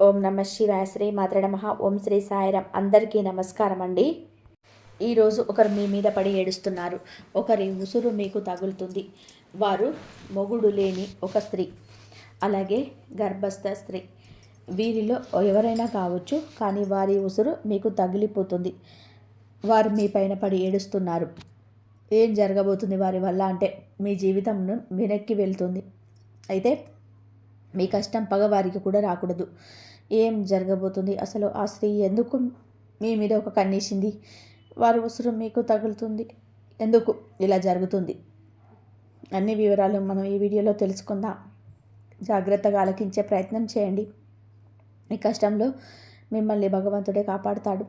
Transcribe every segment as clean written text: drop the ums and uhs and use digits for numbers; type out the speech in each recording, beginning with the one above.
ఓం నమ శివాయ. శ్రీ మాత్ర నమః. ఓం శ్రీ సాయిరామ్. అందరికీ నమస్కారం అండి. ఈరోజు ఒకరు మీ మీద పడి ఏడుస్తున్నారు. ఒకరి ఉసురు మీకు తగులుతుంది. వారు మొగుడు లేని ఒక స్త్రీ, అలాగే గర్భస్థ స్త్రీ. వీరిలో ఎవరైనా కావచ్చు, కానీ వారి ఉసురు మీకు తగిలిపోతుంది. వారు మీ పైన పడి ఏడుస్తున్నారు. ఏం జరగబోతుంది వారి వల్ల అంటే మీ జీవితంను వెనక్కి వెళ్తుంది. అయితే మీ కష్టం పగవారికి కూడా రాకూడదు. ఏం జరగబోతుంది, అసలు ఆ స్త్రీ ఎందుకు మీ మీద ఒక కన్నేసింది, వారి ఉసురు మీకు తగులుతుంది, ఎందుకు ఇలా జరుగుతుంది, అన్ని వివరాలు మనం ఈ వీడియోలో తెలుసుకుందాం. జాగ్రత్తగా ఆలకించే ప్రయత్నం చేయండి. ఈ కష్టంలో మిమ్మల్ని భగవంతుడే కాపాడుతాడు.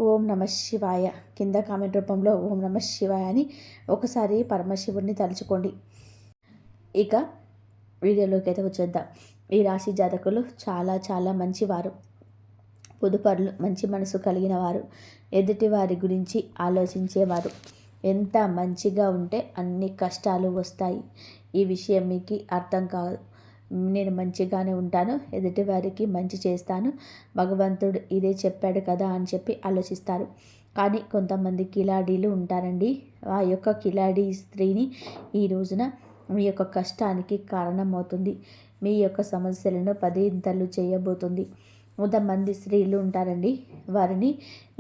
ఓం నమ శివాయ. కింద కామెంట్ రూపంలో ఓం నమ శివాయ అని ఒకసారి పరమశివుడిని తలుచుకోండి. ఇక వీడియోలోకి అయితే వచ్చేద్దాం. ఈ రాశి జాతకులు చాలా చాలా మంచివారు, పొదుపరులు, మంచి మనసు కలిగిన వారు, ఎదుటి వారి గురించి ఆలోచించేవారు. ఎంత మంచిగా ఉంటే అన్ని కష్టాలు వస్తాయి. ఈ విషయం మీకు అర్థం కాదు. నేను మంచిగానే ఉంటాను, ఎదుటి వారికి మంచి చేస్తాను, భగవంతుడు ఇదే చెప్పాడు కదా అని చెప్పి ఆలోచిస్తారు. కానీ కొంతమంది కిలాడీలు ఉంటారండి. ఆ యొక్క కిలాడీ స్త్రీని ఈ రోజున మీ యొక్క కష్టానికి కారణమవుతుంది. మీ యొక్క సమస్యలను పదింతలు చేయబోతుంది. కొంతమంది స్త్రీలు ఉంటారండి, వారిని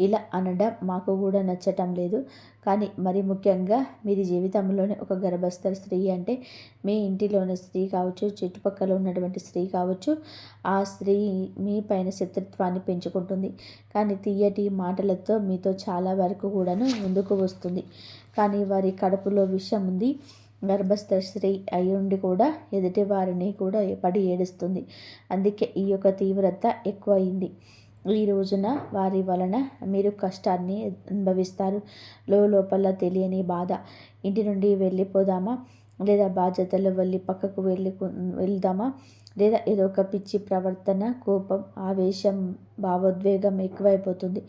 ఇలా అనడం మాకు కూడా నచ్చటం లేదు. కానీ మరి ముఖ్యంగా మీరు జీవితంలోనే ఒక గర్భస్థ స్త్రీ అంటే మీ ఇంటిలోని స్త్రీ కావచ్చు, చుట్టుపక్కల ఉన్నటువంటి స్త్రీ కావచ్చు, ఆ స్త్రీ మీ పైన శత్రుత్వాన్ని పెంచుకుంటుంది. కానీ తీయటి మాటలతో మీతో చాలా వరకు కూడాను ముందుకు వస్తుంది. కానీ వారి కడుపులో విషం ఉంది. గర్భస్థ స్త్రీ అయ్యుండి కూడా ఎదుటి వారిని కూడా పడి ఏడుస్తుంది. అందుకే ఈ యొక్క తీవ్రత ఎక్కువ అయింది. ఈ రోజున వారి వలన మీరు కష్టాన్ని అనుభవిస్తారు. లోపల తెలియని బాధ. ఇంటి నుండి వెళ్ళిపోదామా, లేదా బాధ్యతలు వెళ్ళి పక్కకు వెళ్దామా, లేదా ఏదో ఒక పిచ్చి ప్రవర్తన, కోపం, ఆవేశం, భావోద్వేగం ఎక్కువైపోతుంది.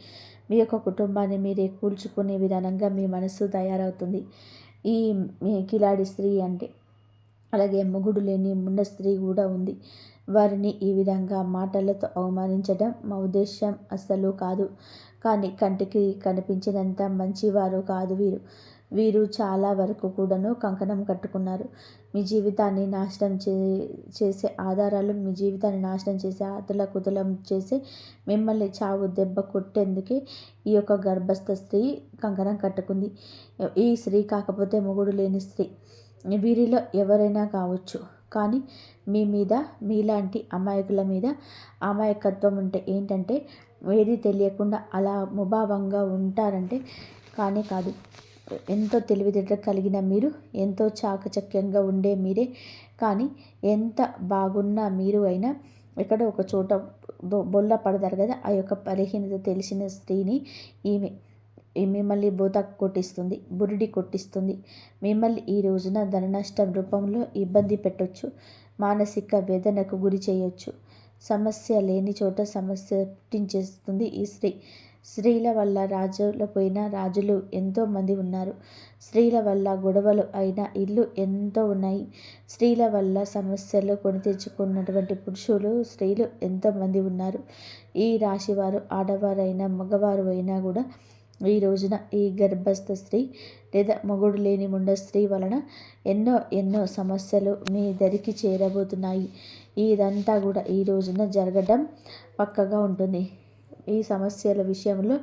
మీ యొక్క కుటుంబాన్ని మీరే కూల్చుకునే విధానంగా మీ మనసు తయారవుతుంది. ఈ కిలాడి స్త్రీ అంటే అలాగే మొగుడు లేని ముండ స్త్రీ కూడా ఉంది. వారిని ఈ విధంగా మాటలతో అవమానించడం మా ఉద్దేశం అస్సలు కాదు. కానీ కంటికి కనిపించినంత మంచివారు కాదు వీరు. వీరు చాలా వరకు కూడాను కంకణం కట్టుకున్నారు. మీ జీవితాన్ని నాశనం చేసే ఆధారాలు, మీ జీవితాన్ని నాశనం చేసే కుతలం చేసి మిమ్మల్ని చావు దెబ్బ కొట్టేందుకే ఈ యొక్క గర్భస్థ స్త్రీ కంకణం కట్టుకుంది. ఈ స్త్రీ కాకపోతే మొగుడు లేని స్త్రీ. వీరిలో ఎవరైనా కావచ్చు, కానీ మీ మీద, మీలాంటి అమాయకుల మీద అమాయకత్వం ఉంటే ఏంటంటే ఏది తెలియకుండా అలా ముభావంగా ఉంటారంటే కానీ కాదు. ఎంతో తెలివితేటలు కలిగిన మీరు, ఎంతో చాకచక్యంగా ఉండే మీరే, కానీ ఎంత బాగున్న మీరు అయినా ఎక్కడో ఒక చోట బొల్ల పడతారు కదా. ఆ యొక్క బలహీనత తెలిసిన స్త్రీని ఈమె మిమ్మల్ని బోత కొట్టిస్తుంది, బురిడి కొట్టిస్తుంది. మిమ్మల్ని ఈ రోజున ధన నష్టం రూపంలో ఇబ్బంది పెట్టొచ్చు, మానసిక వేదనకు గురి చేయొచ్చు. సమస్య లేని చోట సమస్య పుట్టించేస్తుంది ఈ స్త్రీ. స్త్రీల వల్ల రాజులపోయిన రాజులు ఎంతోమంది ఉన్నారు. స్త్రీల వల్ల గొడవలు అయిన ఇల్లు ఎంతో ఉన్నాయి. స్త్రీల వల్ల సమస్యలు కొని తెచ్చుకున్నటువంటి పురుషులు, స్త్రీలు ఎంతోమంది ఉన్నారు. ఈ రాశివారు ఆడవారైనా మగవారు అయినా కూడా ఈ రోజున ఈ గర్భస్థ స్త్రీ లేదా మొగుడు లేని ముండ స్త్రీ వలన ఎన్నో ఎన్నో సమస్యలు మీ దరికి చేరబోతున్నాయి. ఇదంతా కూడా ఈ రోజున జరగడం పక్కగా ఉంటుంది. ఈ సమస్యల విషయంలో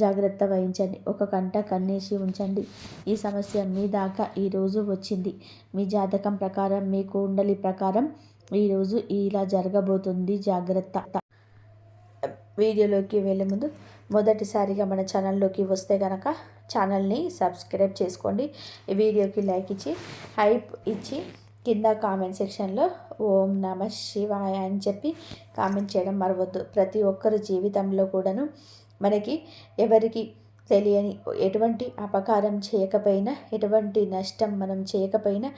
జాగ్రత్త వహించండి. ఒక కంట కన్నేసి ఉంచండి. ఈ సమస్య మీ దాకా ఈరోజు వచ్చింది. మీ జాతకం ప్రకారం, మీ కుండలి ప్రకారం ఈరోజు ఇలా జరగబోతుంది. జాగ్రత్త. వీడియోలోకి వెళ్ళే ముందు మొదటిసారిగా మన ఛానల్లోకి వస్తే కనుక ఛానల్ని సబ్స్క్రైబ్ చేసుకోండి. ఈ వీడియోకి లైక్ ఇచ్చి, హైప్ ఇచ్చి, కింద కామెంట్ సెక్షన్లో ఓం నమ శివాయ అని చెప్పి కామెంట్ చేయడం మరవద్దు. ప్రతి ఒక్కరి జీవితంలో కూడాను మనకి ఎవరికి తెలియని ఎటువంటి అపకారం చేయకపోయినా, ఎటువంటి నష్టం మనం చేయకపోయినా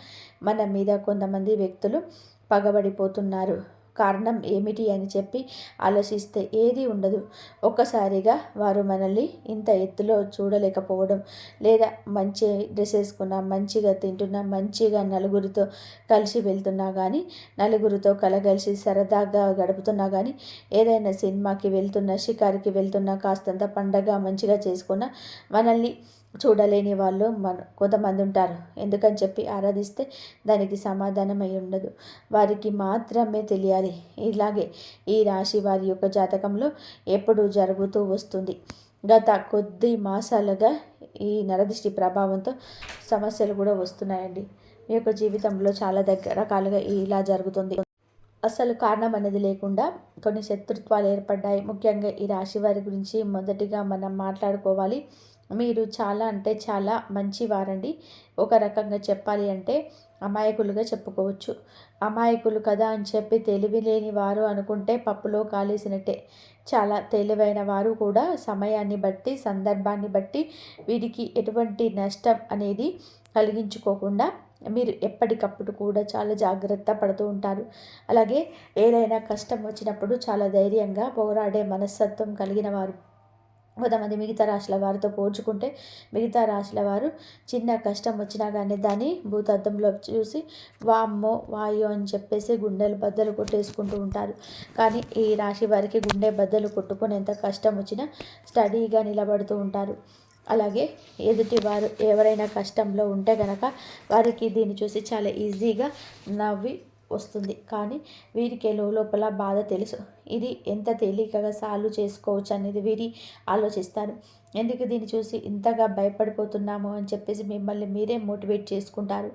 మన మీద కొంతమంది వ్యక్తులు పగబడిపోతున్నారు. కారణం ఏమిటి అని చెప్పి ఆలోచిస్తే ఏది ఉండదు. ఒక్కసారిగా వారు మనల్ని ఇంత ఎత్తులో చూడలేకపోవడం, లేదా మంచి డ్రెస్ వేసుకున్నా, మంచిగా తింటున్నా, మంచిగా నలుగురితో కలిసి వెళ్తున్నా కానీ, నలుగురితో కలగలిసి సరదాగా గడుపుతున్నా కానీ, ఏదైనా సినిమాకి వెళ్తున్నా, షికారుకి వెళ్తున్నా, కాస్తంత పండగ మంచిగా చేసుకున్న మనల్ని చూడలేని వాళ్ళు కొంతమంది ఉంటారు. ఎందుకని చెప్పి ఆరాధిస్తే దానికి సమాధానం అయి ఉండదు. వారికి మాత్రమే తెలియాలి. ఇలాగే ఈ రాశి వారి యొక్క జాతకంలో ఎప్పుడు జరుగుతూ వస్తుంది. గత కొద్ది మాసాలుగా ఈ నరదిష్టి ప్రభావంతో సమస్యలు కూడా వస్తున్నాయండి. మీ యొక్క జీవితంలో చాలా రకాలుగా ఇలా జరుగుతుంది. అసలు కారణం అనేది లేకుండా కొన్ని శత్రుత్వాలు ఏర్పడ్డాయి. ముఖ్యంగా ఈ రాశి వారి గురించి మొదటిగా మనం మాట్లాడుకోవాలి. మీరు చాలా అంటే చాలా మంచివారండి. ఒక రకంగా చెప్పాలి అంటే అమాయకులుగా చెప్పుకోవచ్చు. అమాయకులు కదా అని చెప్పి తెలివి లేని వారు అనుకుంటే పప్పులో కాలేసినట్టే. చాలా తెలివైన వారు కూడా సమయాన్ని బట్టి, సందర్భాన్ని బట్టి వీరికి ఎటువంటి నష్టం అనేది కలిగించుకోకుండా మీరు ఎప్పటికప్పుడు కూడా చాలా జాగ్రత్త పడుతూ ఉంటారు. అలాగే ఏదైనా కష్టం వచ్చినప్పుడు చాలా ధైర్యంగా పోరాడే మనస్తత్వం కలిగిన వారు. కొంతమంది మిగతా రాశుల వారితో పోల్చుకుంటే మిగతా రాశుల వారు చిన్న కష్టం వచ్చినా కానీ దాన్ని భూతద్దంలో చూసి వామ్మో వాయో అని చెప్పేసి గుండెలు బద్దలు కొట్టేసుకుంటూ ఉంటారు. కానీ ఈ రాశి వారికి గుండె బద్దలు కొట్టుకునేంత కష్టం వచ్చినా స్టడీగా నిలబడుతూ ఉంటారు. అలాగే ఎదుటి వారు ఎవరైనా కష్టంలో ఉంటే కనుక వారికి దీన్ని చూసి చాలా ఈజీగా నవ్వి వస్తుంది. కానీ వీరికి లోపల బాధ తెలుసు. ఇది ఎంత తేలికగా సాల్వ్ చేసుకోవచ్చు అనేది వీరి ఆలోచిస్తారు. ఎందుకు దీన్ని చూసి ఇంతగా భయపడిపోతున్నాము అని చెప్పేసి మిమ్మల్ని మీరే మోటివేట్ చేసుకుంటారు.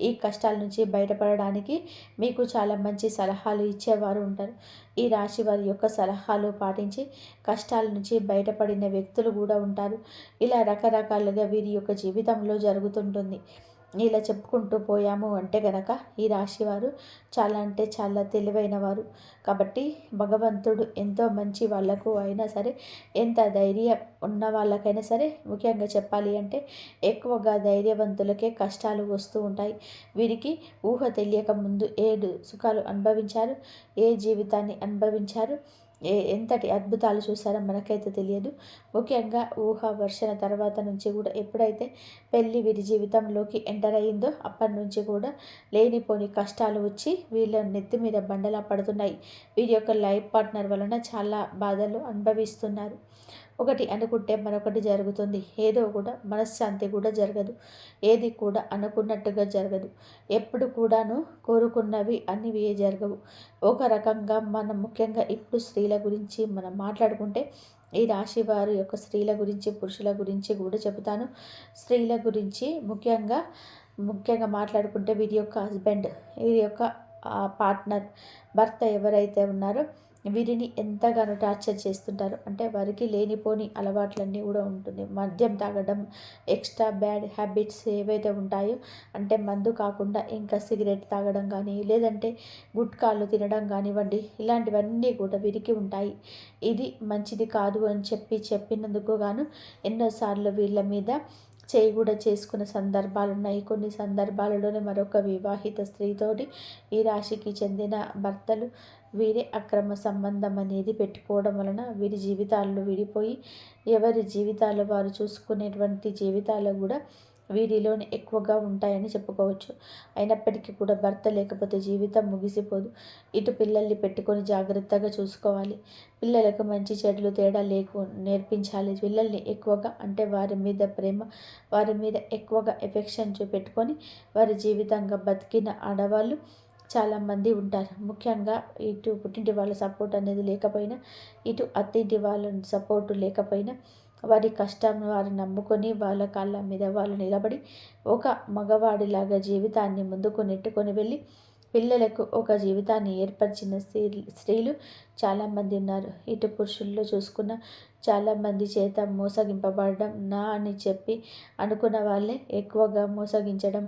ఈ కష్టాల నుంచి బయటపడడానికి మీకు చాలా మంచి సలహాలు ఇచ్చేవారు ఉంటారు. ఈ రాశి వారి యొక్క సలహాలు పాటించి కష్టాల నుంచి బయటపడిన వ్యక్తులు కూడా ఉంటారు. ఇలా రకరకాలుగా వీరి యొక్క జీవితంలో జరుగుతుంటుంది. ఇలా చెప్పుకుంటూ పోయాము అంటే గనక ఈ రాశివారు చాలా అంటే చాలా తెలివైన వారు. కాబట్టి భగవంతుడు ఎంతో మంచి వాళ్ళకు అయినా సరే, ఎంత ధైర్యం ఉన్న వాళ్ళకైనా సరే, ముఖ్యంగా చెప్పాలి అంటే ఎక్కువగా ధైర్యవంతులకే కష్టాలు వస్తూ ఉంటాయి. వీరికి ఊహ తెలియక ముందు ఏడు సుఖాలు అనుభవించారు, ఏ జీవితాన్ని అనుభవించారు, ఎంతటి అద్భుతాలు చూసారో మనకైతే తెలియదు. ముఖ్యంగా ఊహ వర్షణ తర్వాత నుంచి కూడా ఎప్పుడైతే పెళ్ళి వీరి జీవితంలోకి ఎంటర్ అయ్యిందో అప్పటి నుంచి కూడా లేనిపోని కష్టాలు వచ్చి వీళ్ళ నెత్తి మీద బండలా పడుతున్నాయి. వీరి యొక్క లైఫ్ పార్ట్నర్ వలన చాలా బాధలు అనుభవిస్తున్నారు. ఒకటి అనుకుంటే మరొకటి జరుగుతుంది. ఏదో కూడా మనశ్శాంతి కూడా జరగదు. ఏది కూడా అనుకున్నట్టుగా జరగదు. ఎప్పుడు కూడాను కోరుకున్నవి అన్నివి జరగవు. ఒక రకంగా మనం ముఖ్యంగా ఇప్పుడు స్త్రీల గురించి మనం మాట్లాడుకుంటే ఈ రాశి వారి యొక్క స్త్రీల గురించి, పురుషుల గురించి కూడా చెబుతాను. స్త్రీల గురించి ముఖ్యంగా మాట్లాడుకుంటే వీరి యొక్క హస్బెండ్, వీరి యొక్క పార్ట్నర్, భర్త ఎవరైతే ఉన్నారో వీరిని ఎంతగానో టార్చర్ చేస్తుంటారు. అంటే వారికి లేనిపోని అలవాట్లన్నీ కూడా ఉంటుంది. మద్యం తాగడం, ఎక్స్ట్రా బ్యాడ్ హ్యాబిట్స్ ఏవైతే ఉంటాయో, అంటే మందు కాకుండా ఇంకా సిగరెట్ తాగడం కానీ, లేదంటే గుట్కాలు తినడం కానివ్వండి, ఇలాంటివన్నీ కూడా వీరికి ఉంటాయి. ఇది మంచిది కాదు అని చెప్పినందుకు గాను ఎన్నోసార్లు వీళ్ళ మీద చేయి కూడా చేసుకున్న సందర్భాలు ఉన్నాయి. కొన్ని సందర్భాలలోనే మరొక వివాహిత స్త్రీతోటి ఈ రాశికి చెందిన భర్తలు వీరే అక్రమ సంబంధం అనేది పెట్టుకోవడం వలన వీరి జీవితాల్లో విడిపోయి ఎవరి జీవితాలు వారు చూసుకునేటువంటి జీవితాలు కూడా వీరిలోనే ఎక్కువగా ఉంటాయని చెప్పుకోవచ్చు. అయినప్పటికీ కూడా భర్త లేకపోతే జీవితం ముగిసిపోదు. ఇటు పిల్లల్ని పెట్టుకొని జాగ్రత్తగా చూసుకోవాలి. పిల్లలకు మంచి చెడులు తేడా నేర్పించాలి. పిల్లల్ని ఎక్కువగా అంటే వారి మీద ప్రేమ, వారి మీద ఎక్కువగా ఎఫెక్షన్ చూపెట్టుకొని వారి జీవితంగా బతికిన ఆడవాళ్ళు చాలామంది ఉంటారు. ముఖ్యంగా ఇటు పుట్టింటి వాళ్ళ సపోర్ట్ అనేది లేకపోయినా, ఇటు అత్తింటి వాళ్ళ సపోర్టు లేకపోయినా వారి కష్టం వారు నమ్ముకొని వాళ్ళ కాళ్ళ మీద వాళ్ళు నిలబడి ఒక మగవాడిలాగా జీవితాన్ని ముందుకు నెట్టుకొని వెళ్ళి పిల్లలకు ఒక జీవితాన్ని ఏర్పరిచిన స్త్రీలు చాలామంది ఉన్నారు. ఇటు పురుషుల్లో చూసుకున్న చాలామంది చేత మోసగింపబడడం, నా అని చెప్పి అనుకున్న వాళ్ళే ఎక్కువగా మోసగించడం,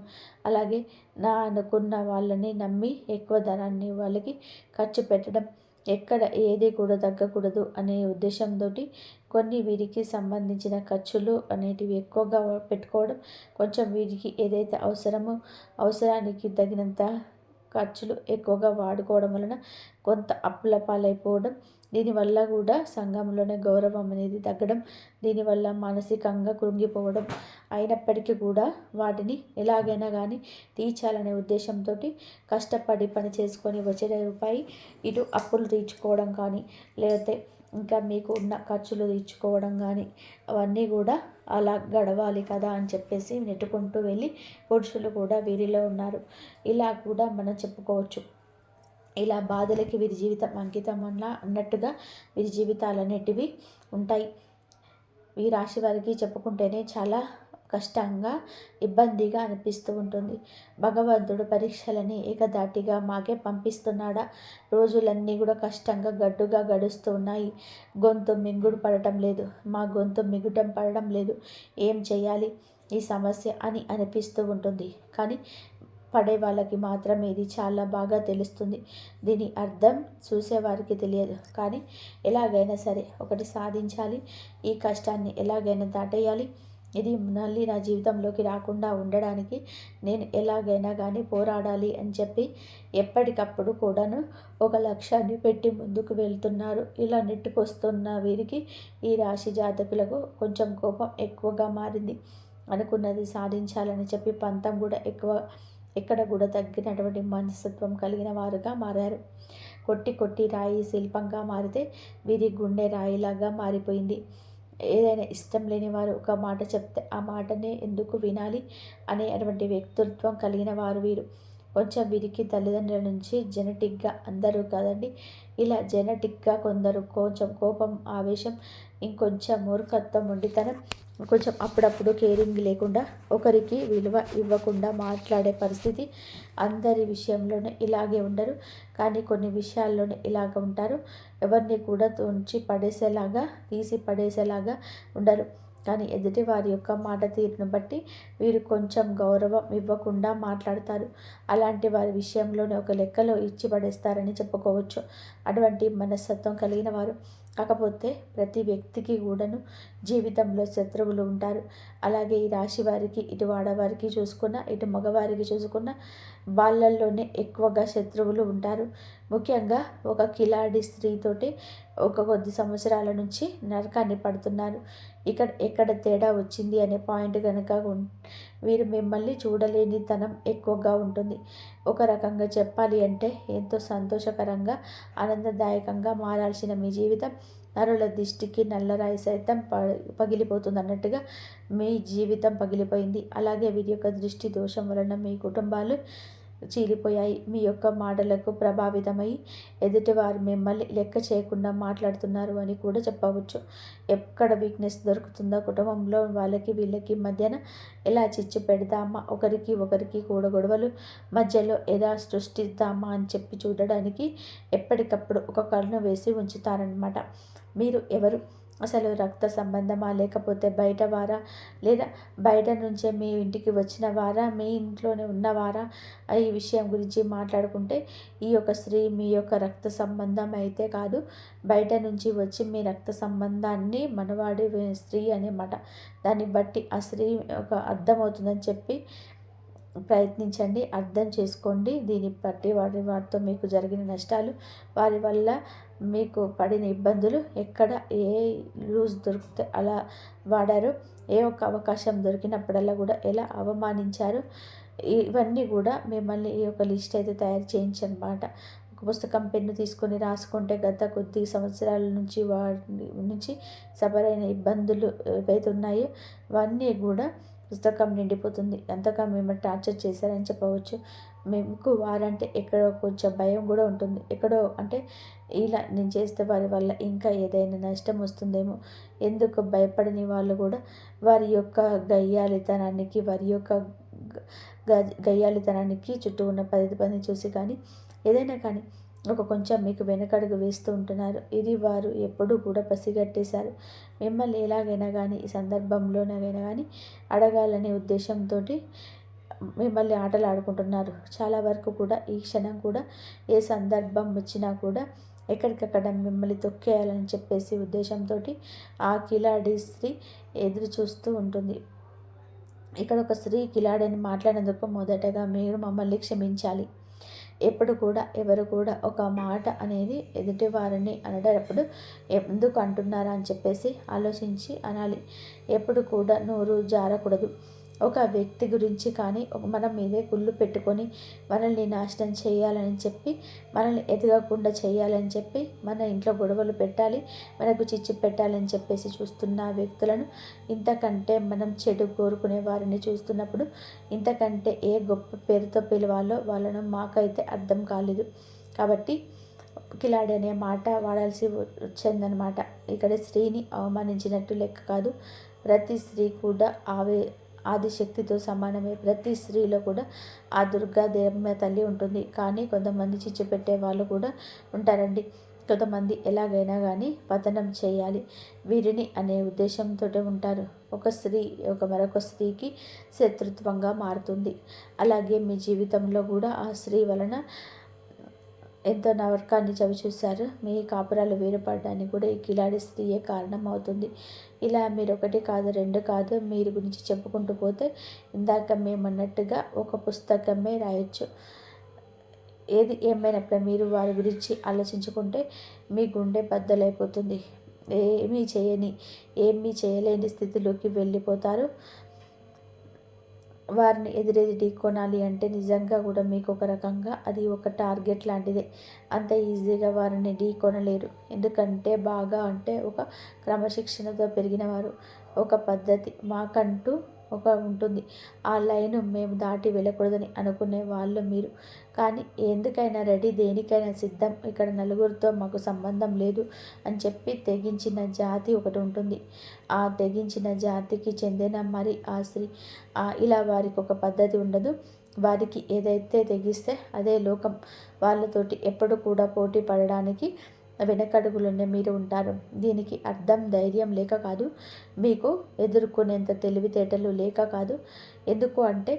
అలాగే నా అనుకున్న వాళ్ళని నమ్మి ఎక్కువ ధనాన్ని వాళ్ళకి ఖర్చు పెట్టడం, ఎక్కడ ఏది కూడా తగ్గకూడదు అనే ఉద్దేశంతో కొన్ని వీరికి సంబంధించిన ఖర్చులు అనేటివి ఎక్కువగా పెట్టుకోవడం, కొంచెం వీరికి ఏదైతే అవసరమో అవసరానికి తగినంత ఖర్చులు ఎక్కువగా వాడుకోవడం వలన కొంత అప్పుల పాలైపోవడం, దీనివల్ల కూడా సంఘంలోనే గౌరవం అనేది తగ్గడం, దీనివల్ల మానసికంగా కృంగిపోవడం, అయినప్పటికీ కూడా వాటిని ఎలాగైనా కానీ తీర్చాలనే ఉద్దేశంతో కష్టపడి పని చేసుకొని వచ్చిన రూపాయి ఇటు అప్పులు తీర్చుకోవడం కానీ, లేకపోతే ఇంకా మీకు ఉన్న ఖర్చులు తీర్చుకోవడం కానీ, అవన్నీ కూడా అలా గడవాలి కదా అని చెప్పేసి నెట్టుకుంటూ వెళ్ళి పురుషులు కూడా వీరిలో ఉన్నారు. ఇలా కూడా మనం చెప్పుకోవచ్చు. ఇలా బాధలకి వీరి జీవితం అంకితం అన్నట్టుగా వీరి జీవితాలన్నిటివి ఉంటాయి. ఈ రాశి వారికి చెప్పుకుంటేనే చాలా కష్టంగా, ఇబ్బందిగా అనిపిస్తూ ఉంటుంది. భగవంతుడు పరీక్షలని ఏకధాటిగా మాకే పంపిస్తున్నాడా? రోజులన్నీ కూడా కష్టంగా గడ్డుగా గడుస్తూ ఉన్నాయి. గొంతు మింగుడు పడటం లేదు, మా గొంతు మిగుటం పడడం లేదు, ఏం చేయాలి ఈ సమస్య అని అనిపిస్తూ ఉంటుంది. కానీ పడే వాళ్ళకి మాత్రమే ఇది చాలా బాగా తెలుస్తుంది. దీని అర్థం చూసేవారికి తెలియదు. కానీ ఎలాగైనా సరే ఒకటి సాధించాలి, ఈ కష్టాన్ని ఎలాగైనా దాటేయాలి, ఇది మళ్ళీ నా జీవితంలోకి రాకుండా ఉండడానికి నేను ఎలాగైనా కానీ పోరాడాలి అని చెప్పి ఎప్పటికప్పుడు కూడాను ఒక లక్ష్యాన్ని పెట్టి ముందుకు వెళ్తున్నారు. ఇలా నెట్టుకొస్తున్న వీరికి, ఈ రాశి జాతకులకు కొంచెం కోపం ఎక్కువగా మారింది. అనుకున్నది సాధించాలని చెప్పి పంతం కూడా ఎక్కువ, ఎక్కడ కూడా తగ్గినటువంటి మనస్తత్వం కలిగిన వారుగా మారారు. కొట్టి కొట్టి రాయి శిల్పంగా మారితే వీరి గుండె రాయిలాగా మారిపోయింది. ఏదైనా ఇష్టం లేని వారు ఒక మాట చెప్తే ఆ మాటనే ఎందుకు వినాలి అనేటువంటి వ్యక్తిత్వం కలిగిన వారు వీరు. కొంచెం వీరికి తల్లిదండ్రుల నుంచి జెనెటిక్గా, అందరూ కదండి, ఇలా జెనెటిక్గా కొందరు కొంచెం కోపం, ఆవేశం, ఇంకొంచెం మూర్ఖత్వం, మొండితనం, కొంచెం అప్పుడప్పుడు కేరింగ్ లేకుండా, ఒకరికి విలువ ఇవ్వకుండా మాట్లాడే పరిస్థితి. అందరి విషయంలోనే ఇలాగే ఉండరు, కానీ కొన్ని విషయాల్లోనే ఇలాగ ఉంటారు. ఎవరిని కూడా తుంచి పడేసేలాగా, తీసి పడేసేలాగా ఉండరు. కానీ ఎదుటి వారి యొక్క మాట తీరును బట్టి వీరు కొంచెం గౌరవం ఇవ్వకుండా మాట్లాడతారు. అలాంటి వారి విషయంలోనే ఒక లెక్కలో ఇచ్చి పడేస్తారని చెప్పుకోవచ్చు. అటువంటి మనస్తత్వం కలిగిన వారు. కాకపోతే ప్రతి వ్యక్తికి కూడాను జీవితంలో శత్రువులు ఉంటారు. అలాగే ఈ రాశి వారికి, ఇటు ఆడవారికి చూసుకున్న, ఇటు మగవారికి చూసుకున్న, వాళ్ళల్లోనే ఎక్కువగా శత్రువులు ఉంటారు. ముఖ్యంగా ఒక కిలాడి స్త్రీతోటి ఒక కొద్ది సంవత్సరాల నుంచి నరకాన్ని పడుతున్నారు. ఎక్కడ తేడా వచ్చింది అనే పాయింట్ కనుక వీరు మిమ్మల్ని చూడలేనితనం ఎక్కువగా ఉంటుంది. ఒక రకంగా చెప్పాలి అంటే ఎంతో సంతోషకరంగా, ఆనందదాయకంగా మారాల్సిన మీ జీవితం నరుల దిష్టికి నల్లరాయి సైతం పగిలిపోతుంది అన్నట్టుగా మీ జీవితం పగిలిపోయింది. అలాగే వీరి యొక్క దృష్టి దోషం వలన మీ కుటుంబాలు చీలిపోయాయి. మీ యొక్క మాటలకు ప్రభావితమై ఎదుటివారు మిమ్మల్ని లెక్క చేయకుండా మాట్లాడుతున్నారు అని కూడా చెప్పవచ్చు. ఎక్కడ వీక్నెస్ దొరుకుతుందో కుటుంబంలో వాళ్ళకి వీళ్ళకి మధ్యన ఎలా చిచ్చు పెడదామా, ఒకరికి ఒకరికి కూడా గొడవలు మధ్యలో ఎలా సృష్టిద్దామా అని చెప్పి చూడడానికి ఎప్పటికప్పుడు ఒక కన్ను వేసి ఉంచుతారనమాట. మీరు ఎవరు? అసలు రక్త సంబంధమా, లేకపోతే బయట వారా, లేదా బయట నుంచే మీ ఇంటికి వచ్చిన వారా, మీ ఇంట్లోనే ఉన్నవారా? ఈ విషయం గురించి మాట్లాడుకుంటే ఈ యొక్క స్త్రీ మీ యొక్క రక్త సంబంధం అయితే కాదు, బయట నుంచి వచ్చి మీ రక్త సంబంధాన్ని మనవాడి స్త్రీ అన్నమాట. దాన్ని బట్టి ఆ స్త్రీ ఒక అర్థమవుతుందని చెప్పి ప్రయత్నించండి, అర్థం చేసుకోండి. దీన్ని బట్టి వారితో మీకు జరిగిన నష్టాలు, వారి వల్ల మీకు పడిన ఇబ్బందులు, ఎక్కడ ఏ రూల్స్ దొరికితే అలా వాడారు, ఏ ఒక్క అవకాశం దొరికినప్పుడల్లా కూడా ఎలా అవమానించారు, ఇవన్నీ కూడా మిమ్మల్ని ఈ యొక్క లిస్ట్ అయితే తయారు చేయించనమాట. ఒక పుస్తకం, పెన్ను తీసుకొని రాసుకుంటే గత కొద్ది సంవత్సరాల నుంచి వాటి నుంచి సబరైన ఇబ్బందులు ఏవైతే ఉన్నాయో అవన్నీ కూడా పుస్తకం నిండిపోతుంది. ఎంతగా మిమ్మల్ని టార్చర్ చేశారని చెప్పవచ్చు. మీకు వారంటే ఎక్కడో కొంచెం భయం కూడా ఉంటుంది. ఎక్కడో అంటే ఇలా నేను చేస్తే వారి వల్ల ఇంకా ఏదైనా నష్టం వస్తుందేమో, ఎందుకు భయపడని వాళ్ళు కూడా వారి యొక్క గయ్యాలితనానికి, వారి యొక్క గయ్యాలితనానికి చుట్టూ ఉన్న 10 మందిని చూసి కానీ, ఏదైనా కానీ కొంచెం మీకు వెనకడుగు వేస్తూ ఉంటున్నారు. ఇది వారు ఎప్పుడూ కూడా పసిగట్టేశారు. మిమ్మల్ని ఎలాగైనా కానీ ఈ సందర్భంలోనైనా కానీ అడగాలనే ఉద్దేశంతో మిమ్మల్ని ఆటలు ఆడుకుంటున్నారు. చాలా వరకు కూడా ఈ క్షణం కూడా ఏ సందర్భం వచ్చినా కూడా ఎక్కడికక్కడ మిమ్మల్ని తొక్కేయాలని చెప్పేసి ఉద్దేశంతో ఆ కిలాడి స్త్రీ ఎదురు చూస్తూ ఉంటుంది. ఇక్కడ ఒక స్త్రీ కిలాడని మాట్లాడినందుకు మొదటగా మీరు మమ్మల్ని క్షమించాలి. ఎప్పుడు కూడా ఎవరు కూడా ఒక మాట అనేది ఎదుటి వారిని అనేటప్పుడు ఎందుకు అంటున్నారా అని చెప్పేసి ఆలోచించి అనాలి. ఎప్పుడు కూడా నోరు జారకూడదు. ఒక వ్యక్తి గురించి కానీ మన మీదే కుళ్ళు పెట్టుకొని మనల్ని నాశనం చేయాలని చెప్పి, మనల్ని ఎదగకుండా చేయాలని చెప్పి, మన ఇంట్లో గొడవలు పెట్టాలి, మనకు చిచ్చు పెట్టాలని చెప్పేసి చూస్తున్న వ్యక్తులను, ఇంతకంటే మనం చెడు కోరుకునే వారిని చూస్తున్నప్పుడు ఇంతకంటే ఏ గొప్ప పేరుతో పిలవాలో వాళ్ళను మాకైతే అర్థం కాలేదు. కాబట్టి కిలాడి అనే మాట వాడాల్సి వచ్చిందనమాట. ఇక్కడ స్త్రీని అవమానించినట్టు లెక్క కాదు. ప్రతి స్త్రీ కూడా ఆదిశక్తితో సమానమే. ప్రతి స్త్రీలో కూడా ఆ దుర్గాదేవమ్మ తల్లి ఉంటుంది. కానీ కొంతమంది చిచ్చు పెట్టే వాళ్ళు కూడా ఉంటారండి. కొంతమంది ఎలాగైనా కానీ పతనం చేయాలి వీరిని అనే ఉద్దేశంతో ఉంటారు. ఒక స్త్రీ మరొక స్త్రీకి శత్రుత్వంగా మారుతుంది. అలాగే మీ జీవితంలో కూడా ఆ స్త్రీ వలన ఎంతో నరకాన్ని చవిచూశారు. మీ కాపురాలు వేరుపడడానికి కూడా ఈ కిలాడి స్త్రీయే కారణం అవుతుంది. ఇలా మీరు ఒకటి కాదు, రెండు కాదు, మీరు గురించి చెప్పుకుంటూ పోతే ఇందాక మేమన్నట్టుగా ఒక పుస్తకమే రాయొచ్చు. ఏది ఏమైనప్పుడు మీరు వారి గురించి ఆలోచించుకుంటే మీ గుండె బద్దలైపోతుంది. ఏమీ చేయలేని స్థితిలోకి వెళ్ళిపోతారు. వారిని ఎదురెది కొనాలి అంటే నిజంగా కూడా మీకు ఒక రకంగా అది ఒక టార్గెట్ లాంటిదే. అంత ఈజీగా వారిని కొనలేరు. ఎందుకంటే బాగా అంటే ఒక క్రమశిక్షణతో పెరిగినవారు, ఒక పద్ధతి మాకంటూ ఒక ఉంటుంది. ఆ లైను మేము దాటి వెళ్ళకూడదని అనుకునే వాళ్ళు మీరు. కానీ ఎందుకైనా రెడీ, దేనికైనా సిద్ధం. ఇక్కడ నలుగురితో మాకు సంబంధం లేదు అని చెప్పి తెగించిన జాతి ఒకటి ఉంటుంది. ఆ తెగించిన జాతికి చెందిన మరి ఆ స్త్రీ ఇలా వారికి ఒక పద్ధతి ఉండదు. వారికి ఏదైతే తెగిస్తే అదే లోకం. వాళ్ళతోటి ఎప్పుడు కూడా పోటీ పడడానికి వెనకడుగులోనే మీరు ఉంటారు. దీనికి అర్థం ధైర్యం లేక కాదు, మీకు ఎదుర్కొనేంత తెలివితేటలు లేక కాదు. ఎందుకు అంటే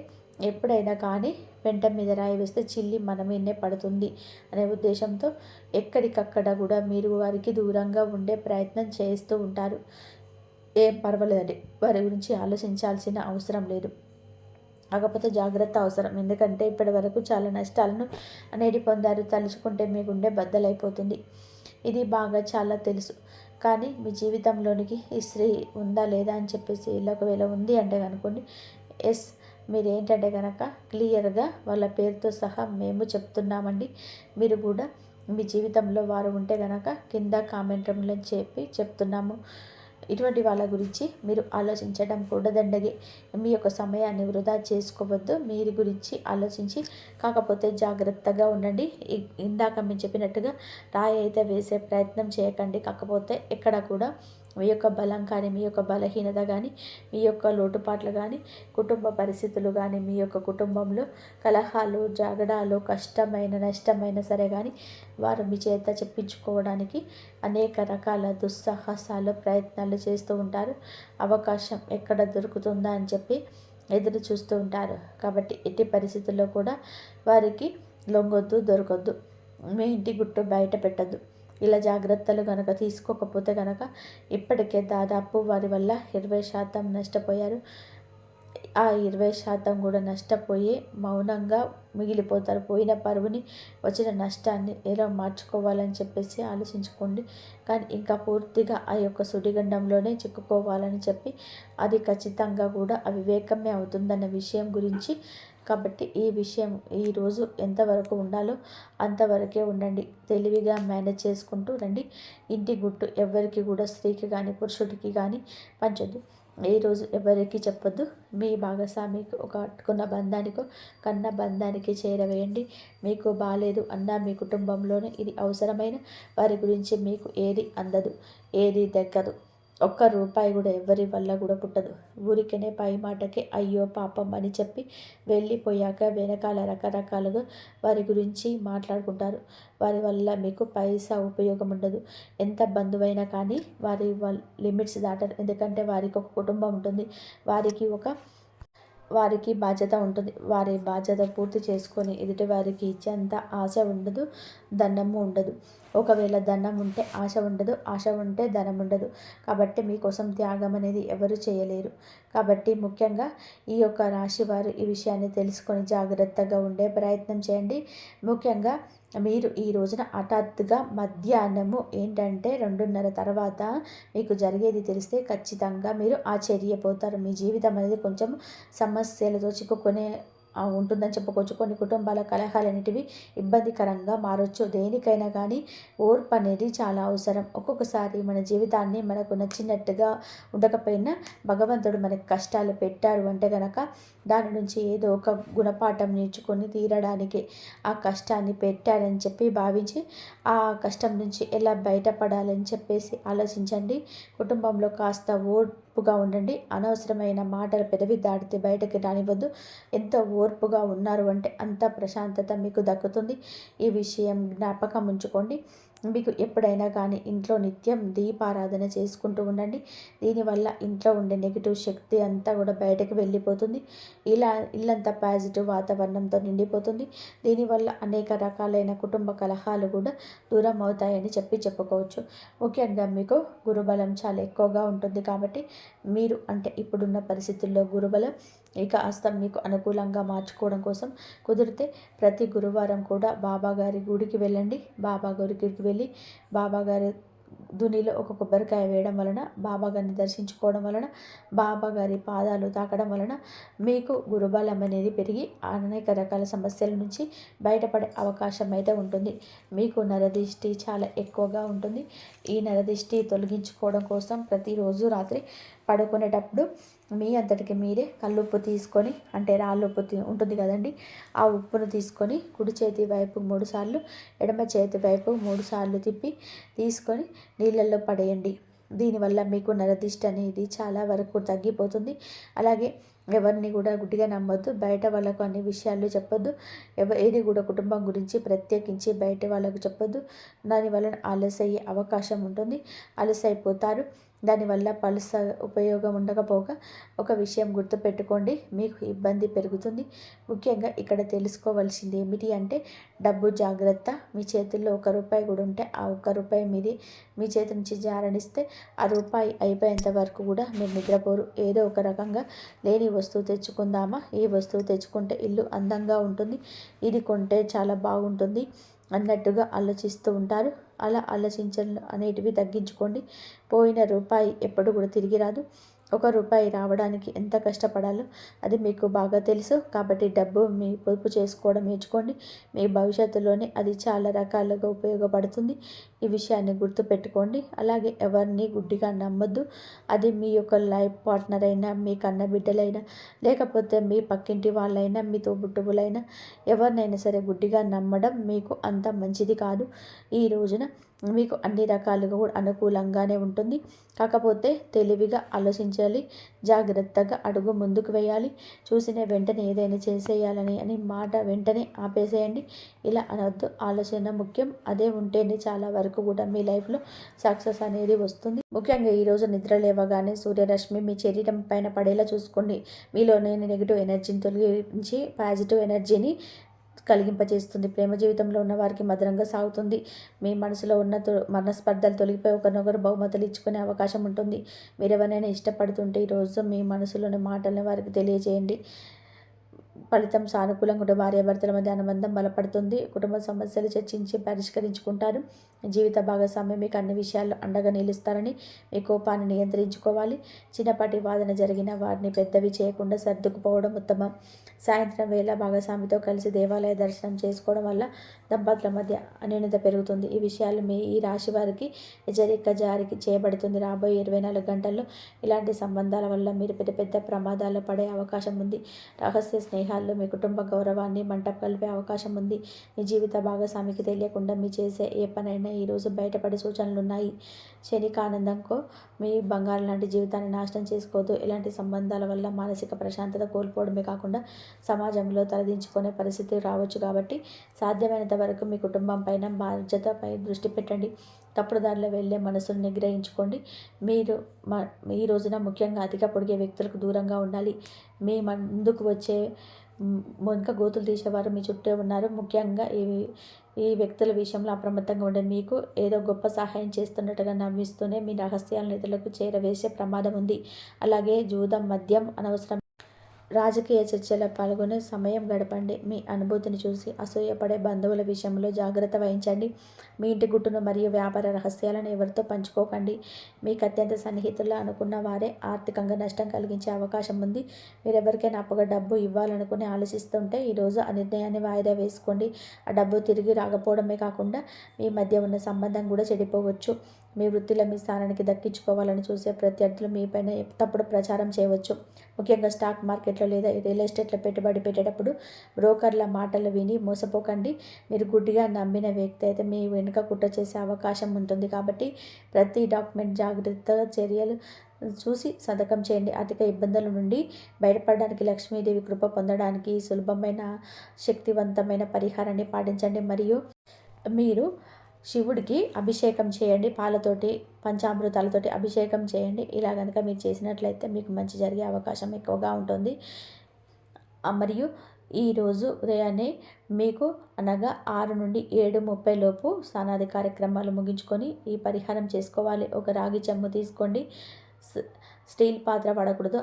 ఎప్పుడైనా కానీ పెంట మీద రాయి వేస్తే చిల్లి మన మీదనే పడుతుంది అనే ఉద్దేశంతో ఎక్కడికక్కడ కూడా మీరు వారికి దూరంగా ఉండే ప్రయత్నం చేస్తూ ఉంటారు. ఏం పర్వాలేదండి, వారి గురించి ఆలోచించాల్సిన అవసరం లేదు. కాకపోతే జాగ్రత్త అవసరం. ఎందుకంటే ఇప్పటి వరకు చాలా నష్టాలను అనేది పొందారు. తలుచుకుంటే మీ గుండె బద్దలైపోతుంది. ఇది బాగా చాలా తెలుసు. కానీ మీ జీవితంలోనికి ఈ స్త్రీ ఉందా లేదా అని చెప్పేసి ఒకవేళ ఉంది అంటే కనుకోండి, ఎస్, మీరేంటంటే కనుక క్లియర్గా వాళ్ళ పేరుతో సహా మేము చెప్తున్నామండి. మీరు కూడా మీ జీవితంలో వారు ఉంటే కనుక కింద కామెంట్ రూమ్లో చెప్తున్నాము. ఇటువంటి వాళ్ళ గురించి మీరు ఆలోచించడం కూడా దండగే. మీ యొక్క సమయాన్ని వృధా చేసుకోవద్దు. మీరు గురించి ఆలోచించి కాకపోతే జాగ్రత్తగా ఉండండి. ఇందాక మేము చెప్పినట్టుగా రాయి అయితే వేసే ప్రయత్నం చేయకండి. కాకపోతే ఎక్కడ కూడా మీ యొక్క బలం కానీ, మీ యొక్క బలహీనత కానీ, మీ యొక్క లోటుపాట్లు కానీ, కుటుంబ పరిస్థితులు కానీ, మీ యొక్క కుటుంబంలో కలహాలు, జగడాలు, కష్టమైన నష్టమైన సరే కానీ వారు మీ చేత చెప్పించుకోవడానికి అనేక రకాల దుస్సాహసాలు, ప్రయత్నాలు చేస్తూ ఉంటారు. అవకాశం ఎక్కడ దొరుకుతుందా అని చెప్పి ఎదురు చూస్తూ ఉంటారు. కాబట్టి ఎట్టి పరిస్థితుల్లో కూడా వారికి లొంగొద్దు, దొరకొద్దు. మీ ఇంటి గుట్టు బయట పెట్టద్దు. ఇలా జాగ్రత్తలు కనుక తీసుకోకపోతే కనుక ఇప్పటికే దాదాపు వారి వల్ల 20% నష్టపోయారు. ఆ 20% కూడా నష్టపోయి మౌనంగా మిగిలిపోతారు. పోయిన పరువుని, వచ్చిన నష్టాన్ని ఎలా మార్చుకోవాలని చెప్పేసి ఆలోచించుకోండి. కానీ ఇంకా పూర్తిగా ఆ యొక్క సుడిగండంలోనే చిక్కుకోవాలని చెప్పి అది ఖచ్చితంగా కూడా అవివేకమే అవుతుందన్న విషయం గురించి. కాబట్టి ఈ విషయం ఈరోజు ఎంతవరకు ఉండాలో అంతవరకే ఉండండి. తెలివిగా మేనేజ్ చేసుకుంటూ రండి. ఇంటి గుట్టు ఎవరికి కూడా స్త్రీకి కానీ పురుషుడికి కానీ పంచొద్దు. ఈరోజు ఎవరికి చెప్పొద్దు. మీ భాగస్వామికి ఒక అట్టుకున్న బంధానికో కన్న బంధానికి చేరవేయండి. మీకు బాలేదు అన్న మీ కుటుంబంలోనే ఇది అవసరమైన వారి గురించి మీకు ఏది అందదు, ఏది దక్కదు. ఒక్క రూపాయి కూడా ఎవరి వల్ల కూడా పుట్టదు. ఊరికనే పై మాటకే అయ్యో పాపం అని చెప్పి వెళ్ళిపోయాక వెనకాల రకరకాలుగా వారి గురించి మాట్లాడుకుంటారు. వారి వల్ల మీకు పైసా ఉపయోగం ఉండదు. ఎంత బంధువైనా కానీ వారి లిమిట్స్ దాటరు. ఎందుకంటే వారికి ఒక కుటుంబం ఉంటుంది. వారికి ఒక వారికి బాధ్యత ఉంటుంది. వారి బాధ్యత పూర్తి చేసుకొని ఎదుటి వారికి ఇచ్చేంత ఆశ ఉండదు, ధనము ఉండదు. ఒకవేళ ధనం ఉంటే ఆశ ఉండదు, ఆశ ఉంటే ధనం ఉండదు. కాబట్టి మీకోసం త్యాగం అనేది ఎవరు చేయలేరు. కాబట్టి ముఖ్యంగా ఈ యొక్క రాశి వారు ఈ విషయాన్ని తెలుసుకొని జాగ్రత్తగా ఉండే ప్రయత్నం చేయండి. ముఖ్యంగా మీరు ఈ రోజున హఠాత్తుగా మధ్యాహ్నము ఏంటంటే 2:30 తర్వాత మీకు జరిగేది తెలిస్తే ఖచ్చితంగా మీరు ఆశ్చర్యపోతారు. మీ జీవితం అనేది కొంచెం సమస్యలతో చిక్కుకునే ఉంటుందని చెప్పుకోవచ్చు. కొన్ని కుటుంబాల కలహాలన్నిటివి ఇబ్బందికరంగా మారొచ్చు. దేనికైనా కానీ ఓర్పు అనేది చాలా అవసరం. ఒక్కొక్కసారి మన జీవితాన్ని మనకు నచ్చినట్టుగా ఉండకపోయినా భగవంతుడు మనకి కష్టాలు పెట్టారు అంటే గనక దాని నుంచి ఏదో ఒక గుణపాఠం నేర్చుకొని తీరడానికి ఆ కష్టాన్ని పెట్టారని చెప్పి భావించి ఆ కష్టం నుంచి ఎలా బయటపడాలని చెప్పేసి ఆలోచించండి. కుటుంబంలో కాస్త ఓర్పుగా ఉండండి. అనవసరమైన మాటలు పెదవి దాటితే బయటకి రానివ్వద్దు. ఎంత ఓర్పుగా ఉన్నారు అంటే అంత ప్రశాంతత మీకు దక్కుతుంది. ఈ విషయం జ్ఞాపకం ఉంచుకోండి. మీకు ఎప్పుడైనా కానీ ఇంట్లో నిత్యం దీపారాధన చేసుకుంటూ ఉండండి. దీనివల్ల ఇంట్లో ఉండే నెగిటివ్ శక్తి అంతా కూడా బయటకు వెళ్ళిపోతుంది. ఇల్లంతా పాజిటివ్ వాతావరణంతో నిండిపోతుంది. దీనివల్ల అనేక రకాలైన కుటుంబ కలహాలు కూడా దూరం అవుతాయని చెప్పుకోవచ్చు. ముఖ్యంగా మీకు గురుబలం చాలా ఎక్కువగా ఉంటుంది. కాబట్టి మీరు అంటే ఇప్పుడున్న పరిస్థితుల్లో గురుబలం కాస్త మీకు అనుకూలంగా మార్చుకోవడం కోసం కుదిరితే ప్రతి గురువారం కూడా బాబాగారి గుడికి వెళ్ళండి. బాబాగారి గుడికి వెళ్ళి బాబాగారి దునిలో ఒక కొబ్బరికాయ వేయడం వలన, బాబాగారిని దర్శించుకోవడం వలన, బాబాగారి పాదాలు తాకడం వలన మీకు గురుబలం అనేది పెరిగి అనేక రకాల సమస్యల నుంచి బయటపడే అవకాశం అయితే ఉంటుంది. మీకు నరదిష్టి చాలా ఎక్కువగా ఉంటుంది. ఈ నరదిష్టి తొలగించుకోవడం కోసం ప్రతిరోజు రాత్రి పడుకునేటప్పుడు మీ అంతటికి మీరే కల్లుప్పు తీసుకొని, అంటే రాళ్ళుప్పు ఉంటుంది కదండి, ఆ ఉప్పును తీసుకొని కుడి చేతి వైపు 3 సార్లు, ఎడమ చేతి వైపు 3 సార్లు తిప్పి తీసుకొని నీళ్ళల్లో పడేయండి. దీనివల్ల మీకు నరదిష్టి అనేది చాలా వరకు తగ్గిపోతుంది. అలాగే ఎవరిని కూడా గుడ్డిగా నమ్మొద్దు. బయట వాళ్ళకు అన్ని విషయాలు చెప్పొద్దు. ఏది కూడా కుటుంబం గురించి ప్రత్యేకించి బయట వాళ్ళకు చెప్పొద్దు. దానివల్ల అలసయ్యే అవకాశం ఉంటుంది. అలసైపోతారు. దానివల్ల ఉపయోగం ఉండకపోగా ఒక విషయం గుర్తుపెట్టుకోండి, మీకు ఇబ్బంది పెరుగుతుంది. ముఖ్యంగా ఇక్కడ తెలుసుకోవాల్సింది ఏమిటి అంటే డబ్బు జాగ్రత్త. మీ చేతుల్లో ₹1 కూడా ఉంటే ఆ ₹1 మీది మీ చేతి నుంచి జారనిస్తే ఆ రూపాయి అయిపోయేంత వరకు కూడా మీరు నిద్రపోరు. ఏదో ఒక రకంగా లేని వస్తువు తెచ్చుకుందామా, ఈ వస్తువు తెచ్చుకుంటే ఇల్లు అందంగా ఉంటుంది, ఇది కొంటే చాలా బాగుంటుంది అన్నట్టుగా ఆలోచిస్తూ ఉంటారు. అలా ఆలోచించడం అనేటివి తగ్గించుకోండి. పోయిన రూపాయి ఎప్పుడు కూడా తిరిగి రాదు. ₹1 రావడానికి ఎంత కష్టపడాలో అది మీకు బాగా తెలుసు. కాబట్టి డబ్బు మీ పొదుపు చేసుకోవడం నేర్చుకోండి. మీ భవిష్యత్తులోనే అది చాలా రకాలుగా ఉపయోగపడుతుంది. ఈ విషయాన్ని గుర్తుపెట్టుకోండి. అలాగే ఎవరిని గుడ్డిగా నమ్మొద్దు. అది మీ యొక్క లైఫ్ పార్ట్నర్ అయినా, మీ కన్న బిడ్డలైనా, లేకపోతే మీ పక్కింటి వాళ్ళైనా, మీ తోబుట్టువులైనా, ఎవరినైనా సరే గుడ్డిగా నమ్మడం మీకు అంత మంచిది కాదు. ఈ రోజున మీకు అన్ని రకాలుగా కూడా అనుకూలంగానే ఉంటుంది. కాకపోతే తెలివిగా ఆలోచించాలి. జాగ్రత్తగా అడుగు ముందుకు వేయాలి. చూసిన వెంటనే ఏదైనా చేసేయాలని అని మాట వెంటనే ఆపేసేయండి. ఇలా అనొద్దు. ఆలోచన ముఖ్యం. అదే ఉంటేనే చాలా వరకు కూడా మీ లైఫ్లో సక్సెస్ అనేది వస్తుంది. ముఖ్యంగా ఈరోజు నిద్ర లేవగానే సూర్యరశ్మి మీ శరీరం పైన పడేలా చూసుకోండి. మీలోని నెగిటివ్ ఎనర్జీని తొలగించి పాజిటివ్ ఎనర్జీని కలిగింపజేస్తుంది. ప్రేమ జీవితంలో ఉన్న వారికి మధురంగా సాగుతుంది. మీ మనసులో ఉన్న మనస్పర్ధలు తొలగిపోయి ఒకరినొకరు బహుమతులు ఇచ్చుకునే అవకాశం ఉంటుంది. మీరు ఎవరైనా ఇష్టపడుతుంటే ఈరోజు మీ మనసులోని మాటలను వారికి తెలియజేయండి. ఫలితం సానుకూలంగా ఉంటే భార్యాభర్తల మధ్య అనుబంధం బలపడుతుంది. కుటుంబ సమస్యలు చర్చించి పరిష్కరించుకుంటారు. జీవిత భాగస్వామి మీకు అన్ని విషయాల్లో అండగా నిలుస్తారని మీ కోపాన్ని నియంత్రించుకోవాలి. చిన్నపాటి వాదన జరిగిన వారిని పెద్దవి చేయకుండా సర్దుకుపోవడం ఉత్తమం. సాయంత్రం వేళ భాగస్వామితో కలిసి దేవాలయ దర్శనం చేసుకోవడం వల్ల దంపతుల మధ్య అన్యోన్యత పెరుగుతుంది. ఈ విషయాలు ఈ రాశి వారికి హెచ్చరిక జారీ చేయబడుతుంది. రాబోయే 24 గంటల్లో ఇలాంటి సంబంధాల వల్ల మీరు పెద్ద ప్రమాదాలు పడే అవకాశం ఉంది. రహస్య స్నేహాల్లో మీ కుటుంబ గౌరవాన్ని మంట కలిపే అవకాశం ఉంది. మీ జీవిత భాగస్వామికి తెలియకుండా మీ చేసే ఏ పనైనా ఈరోజు బయటపడే సూచనలు ఉన్నాయి. క్షణికానందంకో మీ బంగారం లాంటి జీవితాన్ని నాశనం చేసుకోవద్దు. ఇలాంటి సంబంధాల వల్ల మానసిక ప్రశాంతత కోల్పోవడమే కాకుండా సమాజంలో తలదించుకునే పరిస్థితి రావచ్చు. కాబట్టి సాధ్యమైనంత వరకు మీ కుటుంబం పైన బాధ్యతపై దృష్టి పెట్టండి. తప్పుడు దారిలో వెళ్ళే మనసును నిగ్రహించుకోండి. మీరు ఈ రోజున ముఖ్యంగా అతిగా పొడిగే వ్యక్తులకు దూరంగా ఉండాలి. మీ ముందుకు వచ్చే వెనుక గోతులు తీసేవారు మీ చుట్టే ఉన్నారు. ముఖ్యంగా ఈ వ్యక్తుల విషయంలో అప్రమత్తంగా ఉండే మీకు ఏదో గొప్ప సహాయం చేస్తున్నట్టుగా నవ్విస్తూనే మీ రహస్యాలను ఇతరులకు చేరవేసే ప్రమాదం ఉంది. అలాగే జూదం, మద్యం, అనవసరం రాజకీయ చర్చలో పాల్గొనే సమయం గడపండి. మీ అనుభూతిని చూసి అసూయపడే బంధువుల విషయంలో జాగ్రత్త వహించండి. మీ ఇంటి గుట్టును మరియు వ్యాపార రహస్యాలను ఎవరితో పంచుకోకండి. మీకు అత్యంత సన్నిహితులు అనుకున్న వారే ఆర్థికంగా నష్టం కలిగించే అవకాశం ఉంది. మీరు ఎవరికైనా అప్పుగా డబ్బు ఇవ్వాలనుకుని ఆలోచిస్తుంటే ఈరోజు ఆ నిర్ణయాన్ని వాయిదా వేసుకోండి. ఆ డబ్బు తిరిగి రాకపోవడమే కాకుండా మీ మధ్య ఉన్న సంబంధం కూడా చెడిపోవచ్చు. మీ వృత్తిలో మీ స్థానానికి దక్కించుకోవాలని చూసే ప్రత్యర్థులు మీపైన తప్పుడు ప్రచారం చేయవచ్చు. ముఖ్యంగా స్టాక్ మార్కెట్లో లేదా రియల్ ఎస్టేట్లో పెట్టుబడి పెట్టేటప్పుడు బ్రోకర్ల మాటలు విని మోసపోకండి. మీరు గుడ్డిగా నమ్మిన వ్యక్తి అయితే మీ వెనుక కుట్ర చేసే అవకాశం ఉంటుంది. కాబట్టి ప్రతి డాక్యుమెంట్ జాగ్రత్తగా చర్యలు చూసి సంతకం చేయండి. ఆర్థిక ఇబ్బందుల నుండి బయటపడడానికి, లక్ష్మీదేవి కృప పొందడానికి సులభమైన శక్తివంతమైన పరిహారాన్ని పాటించండి. మరియు మీరు శివుడికి అభిషేకం చేయండి. పాలతోటి, పంచామృతాలతోటి అభిషేకం చేయండి. ఇలా కనుక మీరు చేసినట్లయితే మీకు మంచి జరిగే అవకాశం ఎక్కువగా ఉంటుంది. మరియు ఈరోజు ఉదయాన్నే మీకు అనగా 6 నుండి 7:30 లోపు స్నానాది కార్యక్రమాలు ముగించుకొని ఈ పరిహారం చేసుకోవాలి. ఒక రాగి చెంబు తీసుకోండి. స్టీల్ పాత్ర వాడకూడదు.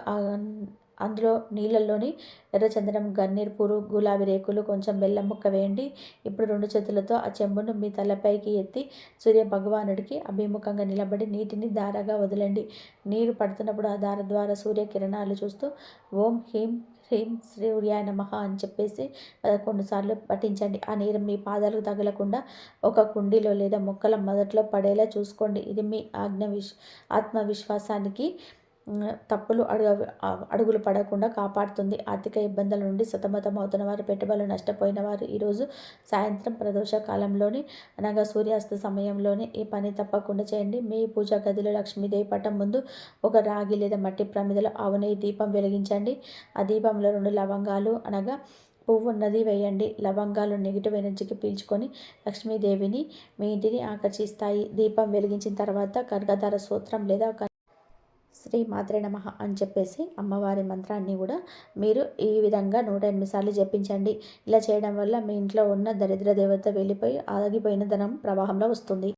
అందులో నీళ్ళల్లోని ఎర్రచందనం, గన్నేరు పూలు, గులాబీ రేకులు, కొంచెం బెల్లం ముక్క వేయండి. ఇప్పుడు 2 చేతులతో ఆ చెంబును మీ తలపైకి ఎత్తి సూర్య భగవానుడికి అభిముఖంగా నిలబడి నీటిని ధారగా వదలండి. నీరు పడుతున్నప్పుడు ఆ ధార ద్వారా సూర్యకిరణాలు చూస్తూ ఓం హ్రీం హ్రీం సూర్యాయ నమః అని చెప్పేసి 11 సార్లు పఠించండి. ఆ నీరు మీ పాదాలకు తగలకుండా ఒక కుండీలో లేదా మొక్కల మొదట్లో పడేలా చూసుకోండి. ఇది మీ ఆత్మవిశ్వాసానికి తప్పులు అడుగులు పడకుండా కాపాడుతుంది. ఆర్థిక ఇబ్బందుల నుండి సతమతం అవుతున్న వారు, పెట్టుబడులు నష్టపోయిన వారు ఈరోజు సాయంత్రం ప్రదోష కాలంలోని అనగా సూర్యాస్త సమయంలోనే ఈ పని తప్పకుండా చేయండి. మీ పూజా గదిలో లక్ష్మీదేవి పటం ముందు ఒక రాగి లేదా మట్టి ప్రమిదలో ఆవు నెయ్యి దీపం వెలిగించండి. ఆ దీపంలో 2 లవంగాలు అనగా పువ్వు ఉన్నది వేయండి. లవంగాలు నెగిటివ్ ఎనర్జీకి పీల్చుకొని లక్ష్మీదేవిని మీ ఇంటిని ఆకర్షిస్తాయి. దీపం వెలిగించిన తర్వాత కనకధార స్తోత్రం లేదా శ్రీ మాత్రే నమః అని చెప్పేసి అమ్మవారి మంత్రాన్ని కూడా మీరు ఈ విధంగా 108 సార్లు జపించండి. ఇలా చేయడం వల్ల మీ ఇంట్లో ఉన్న దరిద్ర దేవత వెళ్ళిపోయి ఆగిపోయిన ధనం ప్రవాహంలో వస్తుంది.